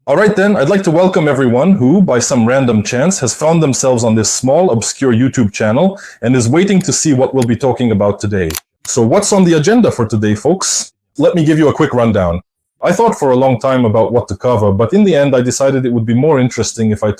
Alright then, I'd like to welcome everyone who, by some random chance, has found themselves on this small, obscure YouTube channel and is waiting to see what we'll be talking about today. So what's on the agenda for today, folks? Let me give you a quick rundown. I thought for a long time about what to cover, but in the end I decided it would be more interesting if I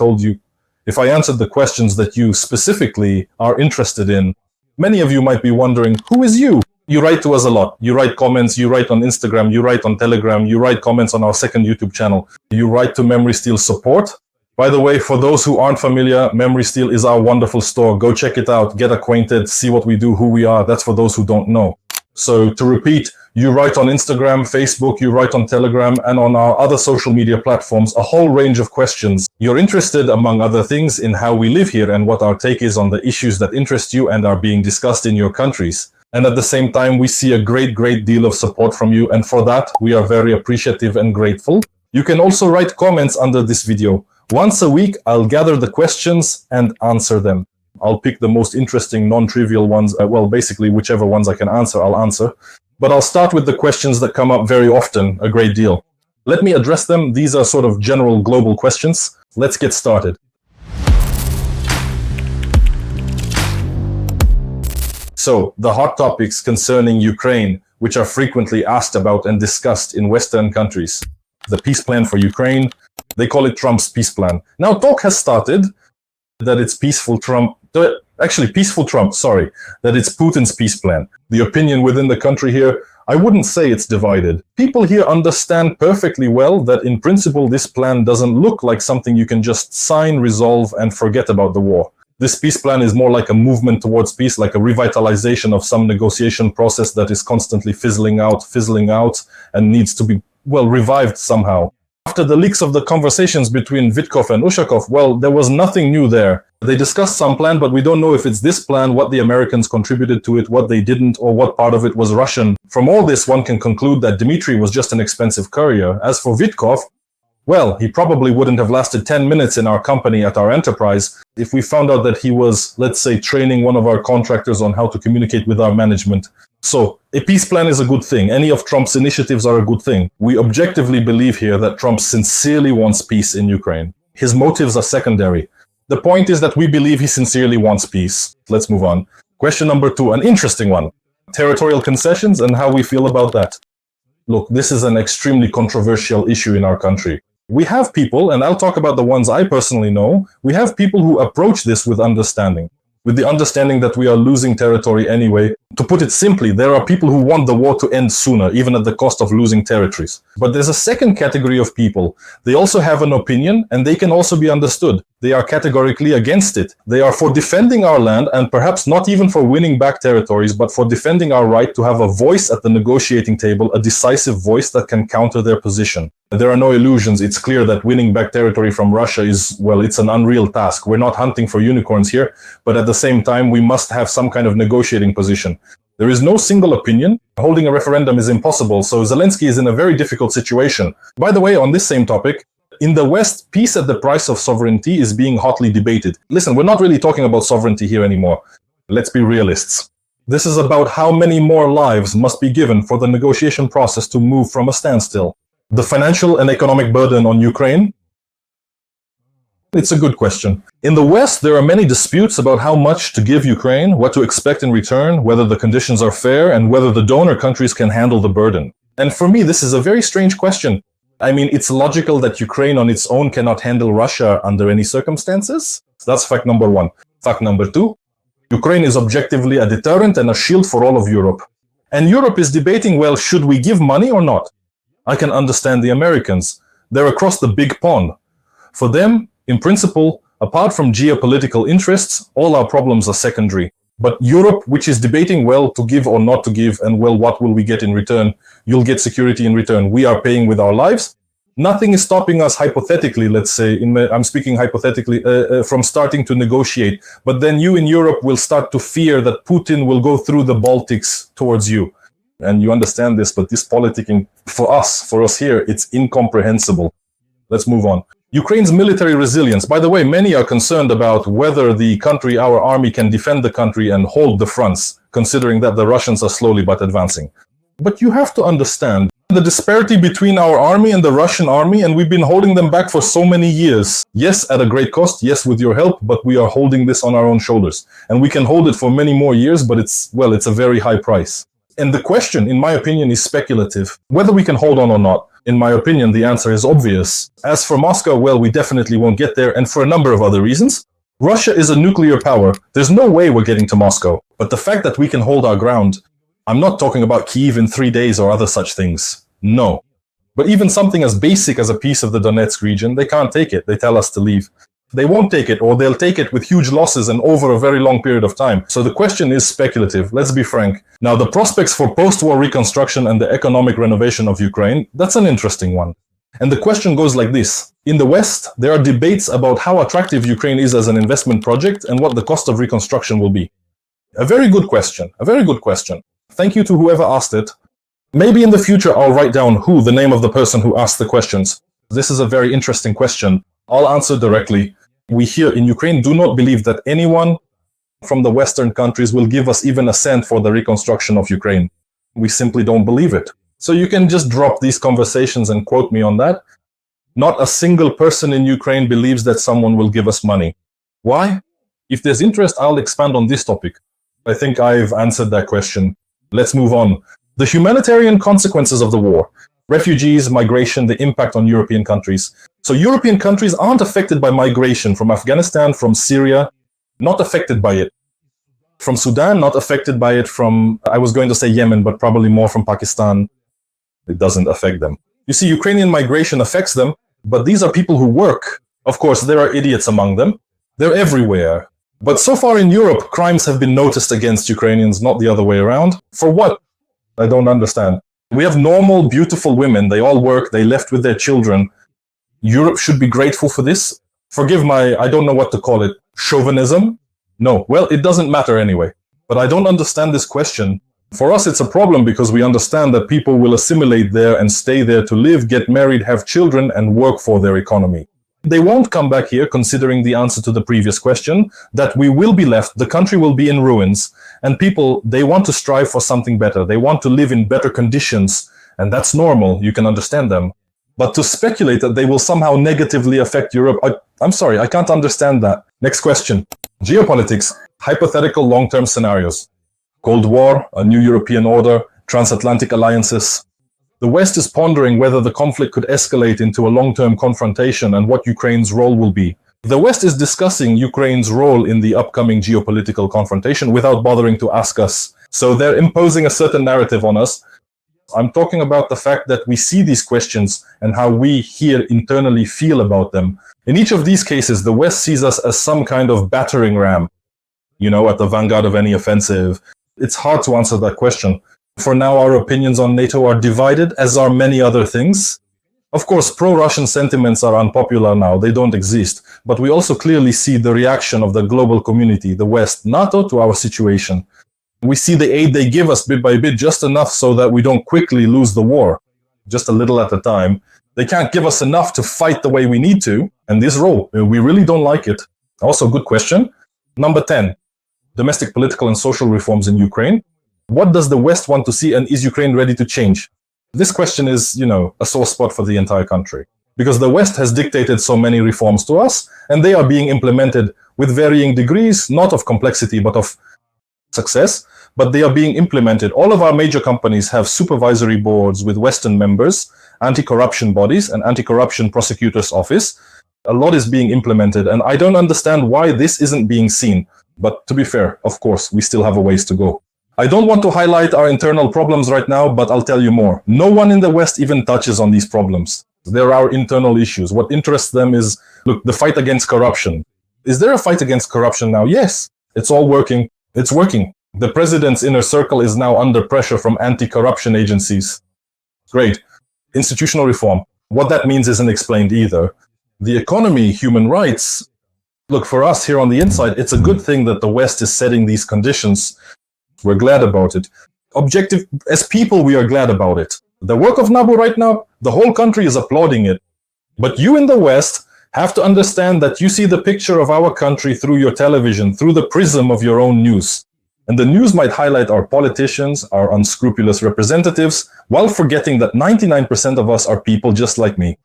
answered the questions that you specifically are interested in. Many of you might be wondering, who is you? You write to us a lot. You write comments, you write on Instagram, you write on Telegram, you write comments on our second YouTube channel. You write to Memory Steel support. By the way, for those who aren't familiar, Memory Steel is our wonderful store. Go check it out, get acquainted, see what we do, who we are. That's for those who don't know. So to repeat, you write on Instagram, Facebook, you write on Telegram, and on our other social media platforms, a whole range of questions. You're interested, among other things, in how we live here and what our take is on the issues that interest you and are being discussed in your countries. And at the same time, we see a great deal of support from you, and for that, we are very appreciative and grateful. You can also write comments under this video. Once a week, I'll gather the questions and answer them. I'll pick the most interesting, non-trivial ones. Well, basically, whichever ones I can answer, I'll answer. But I'll start with the questions that come up very often, a great deal. Let me address them. These are sort of general global questions. Let's get started. So, the hot topics concerning Ukraine, which are frequently asked about and discussed in Western countries. The peace plan for Ukraine, they call it Trump's peace plan. Now, talk has started that it's that it's Putin's peace plan. The opinion within the country here, I wouldn't say it's divided. People here understand perfectly well that in principle this plan doesn't look like something you can just sign, resolve, and forget about the war. This peace plan is more like a movement towards peace, like a revitalization of some negotiation process that is constantly fizzling out, and needs to be, well, revived somehow. After the leaks of the conversations between Vitkov and Ushakov, well, there was nothing new there. They discussed some plan, but we don't know if it's this plan, what the Americans contributed to it, what they didn't, or what part of it was Russian. From all this, one can conclude that Dmitry was just an expensive courier. As for Vitkov, well, he probably wouldn't have lasted 10 minutes in our company at our enterprise if we found out that he was, let's say, training one of our contractors on how to communicate with our management. So, a peace plan is a good thing. Any of Trump's initiatives are a good thing. We objectively believe here that Trump sincerely wants peace in Ukraine. His motives are secondary. The point is that we believe he sincerely wants peace. Let's move on. Question number 2, an interesting one. Territorial concessions and how we feel about that. Look, this is an extremely controversial issue in our country. We have people, and I'll talk about the ones I personally know, we have people who approach this with understanding that we are losing territory anyway. To put it simply, there are people who want the war to end sooner, even at the cost of losing territories. But there's a second category of people. They also have an opinion, and they can also be understood. They are categorically against it. They are for defending our land, and perhaps not even for winning back territories, but for defending our right to have a voice at the negotiating table, a decisive voice that can counter their position. There are no illusions. It's clear that winning back territory from Russia is, well, it's an unreal task. We're not hunting for unicorns here, but at the same time, we must have some kind of negotiating position. There is no single opinion. Holding a referendum is impossible, so Zelensky is in a very difficult situation. By the way, on this same topic, in the West, peace at the price of sovereignty is being hotly debated. Listen, we're not really talking about sovereignty here anymore. Let's be realists. This is about how many more lives must be given for the negotiation process to move from a standstill. The financial and economic burden on Ukraine? It's a good question. In the West, there are many disputes about how much to give Ukraine, what to expect in return, whether the conditions are fair, and whether the donor countries can handle the burden. And for me, this is a very strange question. I mean, it's logical that Ukraine on its own cannot handle Russia under any circumstances. That's fact number 1. Fact number 2, Ukraine is objectively a deterrent and a shield for all of Europe. And Europe is debating, well, should we give money or not? I can understand the Americans. They're across the big pond. For them, in principle, apart from geopolitical interests, all our problems are secondary. But Europe, which is debating, well, to give or not to give, and well, what will we get in return? You'll get security in return. We are paying with our lives. Nothing is stopping us, hypothetically, let's say, I'm speaking hypothetically, from starting to negotiate. But then you in Europe will start to fear that Putin will go through the Baltics towards you. And you understand this, but this politicking, for us here, it's incomprehensible. Let's move on. Ukraine's military resilience. By the way, many are concerned about whether the country, our army, can defend the country and hold the fronts, considering that the Russians are slowly but advancing. But you have to understand, The disparity between our army and the Russian army, and we've been holding them back for so many years. Yes, at a great cost, yes, with your help, but we are holding this on our own shoulders. And we can hold it for many more years, but it's a very high price. And the question, in my opinion, is speculative. Whether we can hold on or not, in my opinion, the answer is obvious. As for Moscow, well, we definitely won't get there, and for a number of other reasons. Russia is a nuclear power. There's no way we're getting to Moscow. But the fact that we can hold our ground, I'm not talking about Kyiv in 3 days or other such things. No. But even something as basic as a piece of the Donetsk region, they can't take it. They tell us to leave. They won't take it, or they'll take it with huge losses and over a very long period of time. So the question is speculative, let's be frank. Now, the prospects for post-war reconstruction and the economic renovation of Ukraine, that's an interesting one. And the question goes like this. In the West, there are debates about how attractive Ukraine is as an investment project and what the cost of reconstruction will be. A very good question, a very good question. Thank you to whoever asked it. Maybe in the future I'll write down the name of the person who asked the questions. This is a very interesting question. I'll answer directly. We here in Ukraine do not believe that anyone from the Western countries will give us even a cent for the reconstruction of Ukraine. We simply don't believe it. So you can just drop these conversations and quote me on that. Not a single person in Ukraine believes that someone will give us money. Why? If there's interest, I'll expand on this topic. I think I've answered that question. Let's move on. The humanitarian consequences of the war. Refugees, migration, the impact on European countries. So European countries aren't affected by migration from Afghanistan, from Syria, not affected by it. From Sudan, not affected by it. From, I was going to say Yemen, but probably more from Pakistan. It doesn't affect them. You see, Ukrainian migration affects them, but these are people who work. Of course, there are idiots among them. They're everywhere. But so far in Europe, crimes have been noticed against Ukrainians, not the other way around. For what? I don't understand. We have normal, beautiful women. They all work. They left with their children. Europe should be grateful for this. Forgive my, I don't know what to call it, chauvinism? No, well, it doesn't matter anyway. But I don't understand this question. For us, it's a problem because we understand that people will assimilate there and stay there to live, get married, have children, and work for their economy. They won't come back here, considering the answer to the previous question, that we will be left, the country will be in ruins, and people, they want to strive for something better. They want to live in better conditions, and that's normal. You can understand them. But to speculate that they will somehow negatively affect Europe, I'm sorry, I can't understand that. Next question. Geopolitics, hypothetical long-term scenarios. Cold War, a new European order, transatlantic alliances. The West is pondering whether the conflict could escalate into a long-term confrontation and what Ukraine's role will be. The West is discussing Ukraine's role in the upcoming geopolitical confrontation without bothering to ask us. So they're imposing a certain narrative on us. I'm talking about the fact that we see these questions and how we here internally feel about them. In each of these cases, the West sees us as some kind of battering ram, at the vanguard of any offensive. It's hard to answer that question. For now, our opinions on NATO are divided, as are many other things. Of course, pro-Russian sentiments are unpopular now. They don't exist. But we also clearly see the reaction of the global community, the West, NATO, to our situation. We see the aid they give us bit by bit, just enough so that we don't quickly lose the war, just a little at a time. They can't give us enough to fight the way we need to, and this role, we really don't like it. Also, good question. Number 10, domestic political and social reforms in Ukraine. What does the West want to see, and is Ukraine ready to change? This question is, a sore spot for the entire country. Because the West has dictated so many reforms to us, and they are being implemented with varying degrees, not of complexity, but of success. But they are being implemented. All of our major companies have supervisory boards with Western members, anti-corruption bodies, and anti-corruption prosecutor's office. A lot is being implemented, and I don't understand why this isn't being seen. But to be fair, of course, we still have a ways to go. I don't want to highlight our internal problems right now, but I'll tell you more. No one in the West even touches on these problems. They're our internal issues. What interests them is, look, the fight against corruption. Is there a fight against corruption now? Yes, it's all working. It's working. The president's inner circle is now under pressure from anti-corruption agencies. Great. Institutional reform. What that means isn't explained either. The economy, human rights. Look, for us here on the inside, it's a good thing that the West is setting these conditions. We're glad about it. Objective, as people, we are glad about it. The work of NABU right now, the whole country is applauding it. But you in the West have to understand that you see the picture of our country through your television, through the prism of your own news. And the news might highlight our politicians, our unscrupulous representatives, while forgetting that 99% of us are people just like me.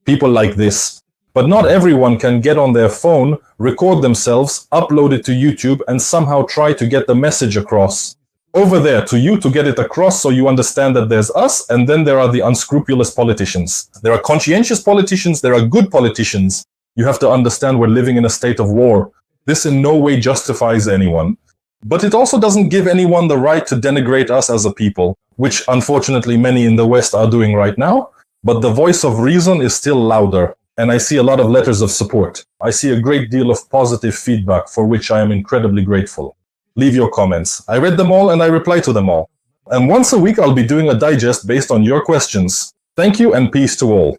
People like this. But not everyone can get on their phone, record themselves, upload it to YouTube, and somehow try to get the message across. Over there to you to get it across so you understand that there's us, and then there are the unscrupulous politicians. There are conscientious politicians, there are good politicians. You have to understand we're living in a state of war. This in no way justifies anyone. But it also doesn't give anyone the right to denigrate us as a people, which unfortunately many in the West are doing right now. But the voice of reason is still louder, and I see a lot of letters of support. I see a great deal of positive feedback for which I am incredibly grateful. Leave your comments. I read them all and I reply to them all. And once a week I'll be doing a digest based on your questions. Thank you and peace to all.